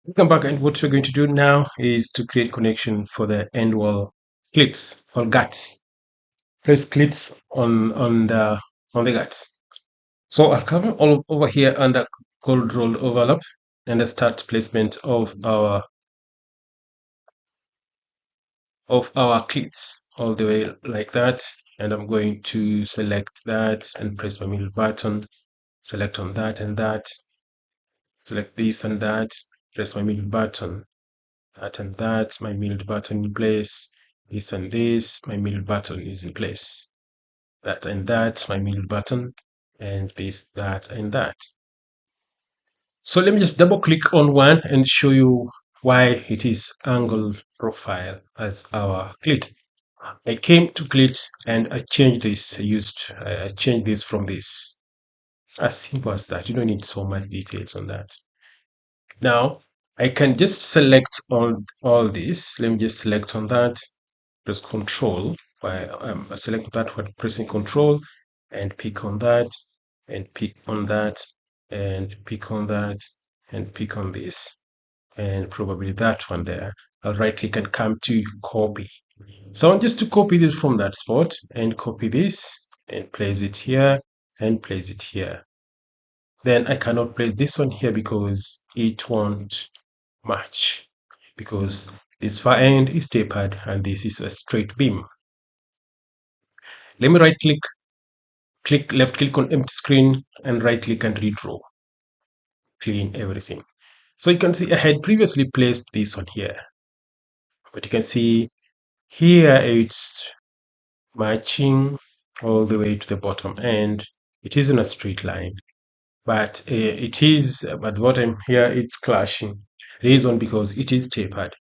Welcome back, and what we're going to do now is to create connection for the end wall clips or guts. Place clips on the guts. So I'll come all over here under gold rolled overlap and the start placement of our clips all the way like that. And I'm going to select that and press my middle button, select on that and that, select this and that, press my middle button, that and that, my middle button in place, this and this, my middle button is in place, that and that, my middle button, and this, that, and that. So let me just double click on one and show you why it is angle profile as our clit. I came to clit and I changed this. I changed this from this. As simple as that. You don't need so much details on that. Now I can just select on all this. Let me just select on that, press Control. I select that while pressing Control, and pick on that, and pick on that, and pick on that, and pick on this, and probably that one there. I'll right click and come to copy. So I want just to copy this from that spot and copy this and place it here and place it here. Then I cannot place this one here because it won't match, because this far end is tapered and this is a straight beam. Let me right click left click on empty screen and right click and redraw, clean everything. So you can see I had previously placed this one here, but you can see here it's matching all the way to the bottom end. It is in a straight line, but it is at the bottom here it's clashing. Reason because it is tapered.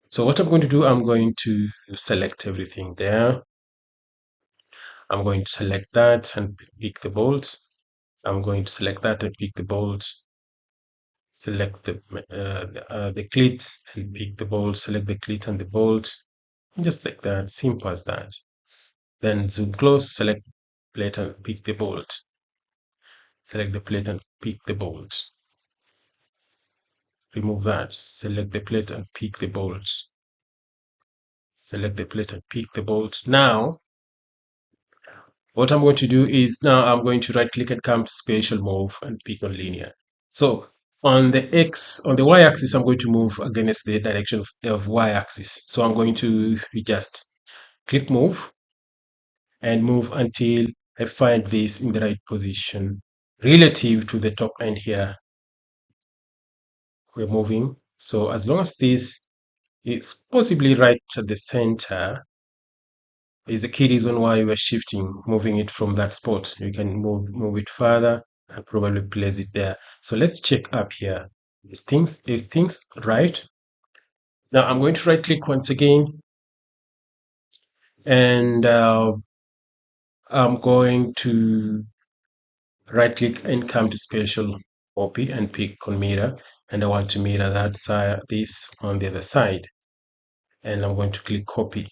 So what I'm going to do, I'm going to select everything there. I'm going to select that and pick the bolts. I'm going to select that and pick the bolts. Select the cleats and pick the bolt. Select the cleat and the bolt. Just like that, simple as that. Then zoom close, select plate and pick the bolt. Select the plate and pick the bolt. Remove that. Select the plate and pick the bolt. Select the plate and pick the bolt. Now what I'm going to do is now I'm going to right click and come to spatial move and pick on linear. So on the y axis, I'm going to move against the direction of y axis. So I'm going to just click move and move until I find this in the right position relative to the top end here. We're moving. So as long as this is possibly right at the center, is the key reason why we're shifting, moving it from that spot. You can move it further and probably place it there. So let's check up here. Is things right? Now I'm going to right click once again, and I'm going to right click and come to spatial copy and pick on mirror, and I want to mirror that side, this on the other side, and I'm going to click copy.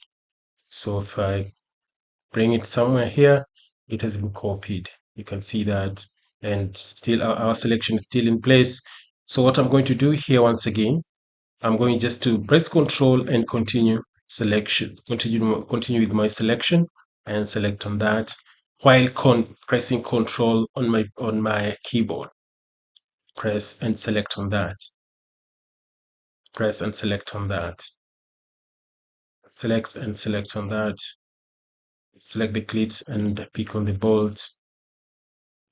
So if I bring it somewhere here, it has been copied. You can see that, and still our selection is still in place. So what I'm going to do here once again, I'm going just to press Control and continue selection, continue with my selection and select on that while pressing Control on my keyboard. Press and select on that. Press and select on that. Select and select on that. Select the cleats and pick on the bolts.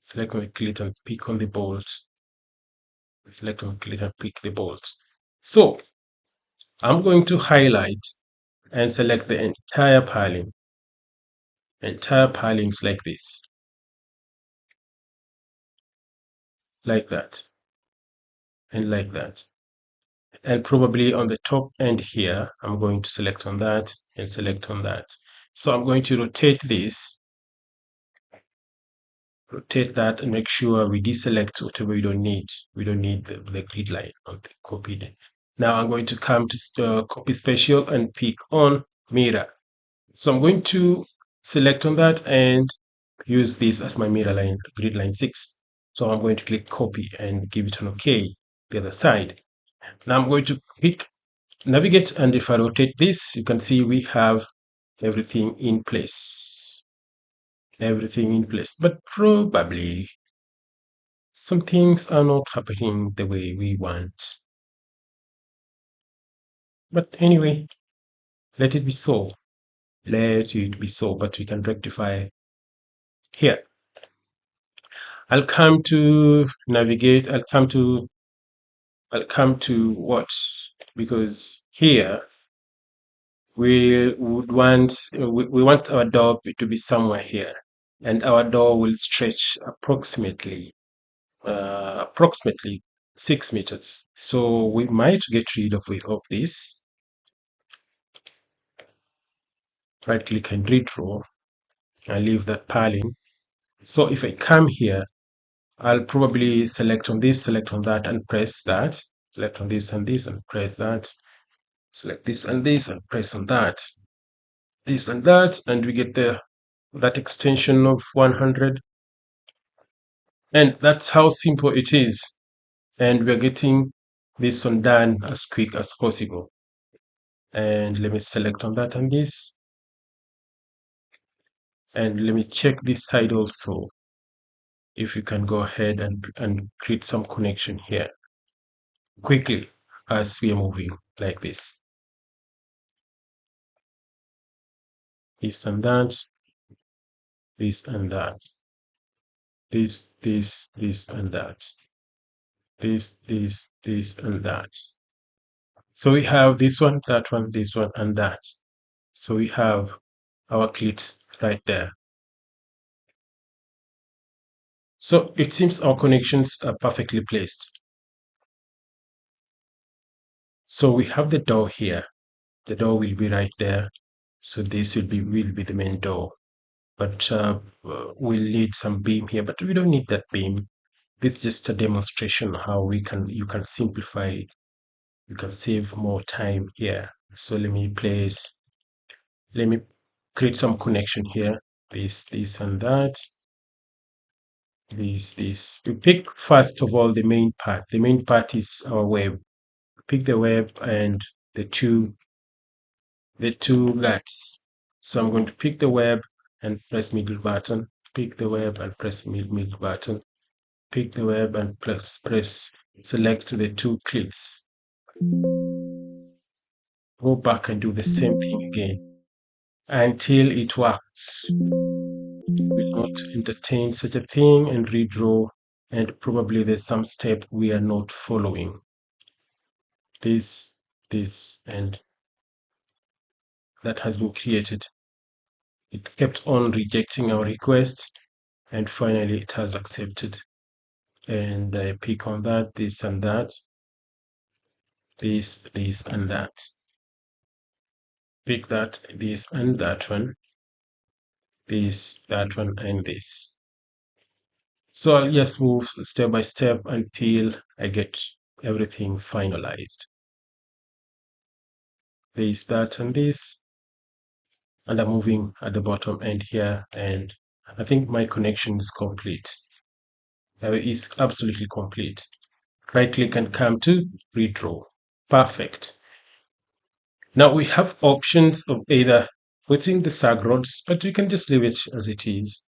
Select on the clit and pick on the bolt. Select on the clit and pick the bolt. So I'm going to highlight and select the entire piling. Entire pilings like this. Like that. And like that. And probably on the top end here, I'm going to select on that and select on that. So I'm going to rotate this, rotate that, and make sure we deselect whatever we don't need. We don't need the grid line on the copied. Now I'm going to come to copy spatial and pick on mirror. So I'm going to select on that and use this as my mirror line, grid line 6. So I'm going to click copy and give it an OK the other side. Now I'm going to pick navigate, and if I rotate this, you can see we have everything in place. Everything in place, but probably some things are not happening the way we want. But anyway, let it be so. Let it be so, but we can rectify here. I'll come to navigate, I'll come to what? Because here we would want, we want our door to be somewhere here, and our door will stretch approximately 6 meters. So we might get rid of this. Right click and redraw and leave that paling. So if I come here, I'll probably select on this, select on that, and press that. Select on this and this and press that. Select this and this and press on that. This and that, and we get that extension of 100. And that's how simple it is. And we're getting this one done as quick as possible. And let me select on that and this. And let me check this side also. If you can go ahead and create some connection here quickly as we are moving like this. This and that, this and that, this and that, this and that. So we have this one, that one, this one, and that. So we have our clit right there. So it seems our connections are perfectly placed. So we have the door here. The door will be right there. So this will be the main door. But we'll need some beam here, but we don't need that beam. This is just a demonstration how you can simplify it. You can save more time here. So let me create some connection here. This and that. This. We pick first of all the main part. The main part is our web. Pick the web and the two guts. So I'm going to pick the web and press middle button. Pick the web and press middle button. Pick the web and select the two clicks. Go back and do the same thing again until it works. Will not entertain such a thing and redraw, and probably there's some step we are not following. This, and that has been created. It kept on rejecting our request, and finally it has accepted. And I pick on that, this and that, this and that. Pick that, this and that one, this, that one, and this. So I'll just move step by step until I get everything finalized. This, that, and this. And I'm moving at the bottom end here, and I think my connection is complete. It's absolutely complete. Right click and come to redraw. Perfect. Now we have options of either putting the sag rods, but you can just leave it as it is.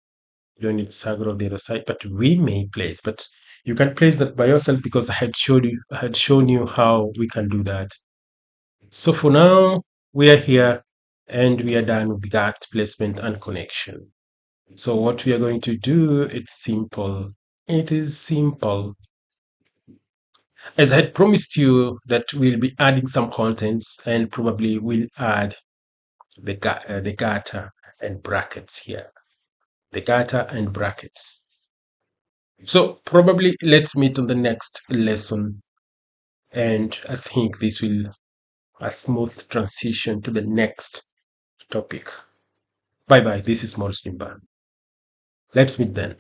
You don't need sag rod on the other side, but we may place, but you can place that by yourself because I had shown you how we can do that. So for now, we are here and we are done with that placement and connection. So what we are going to do, it's simple. It is simple. As I had promised you that we'll be adding some contents and probably we'll add the garter and brackets here. The garter and brackets. So probably let's meet on the next lesson. And I think this will a smooth transition to the next topic. Bye bye. This is Morris Limba. Let's meet then.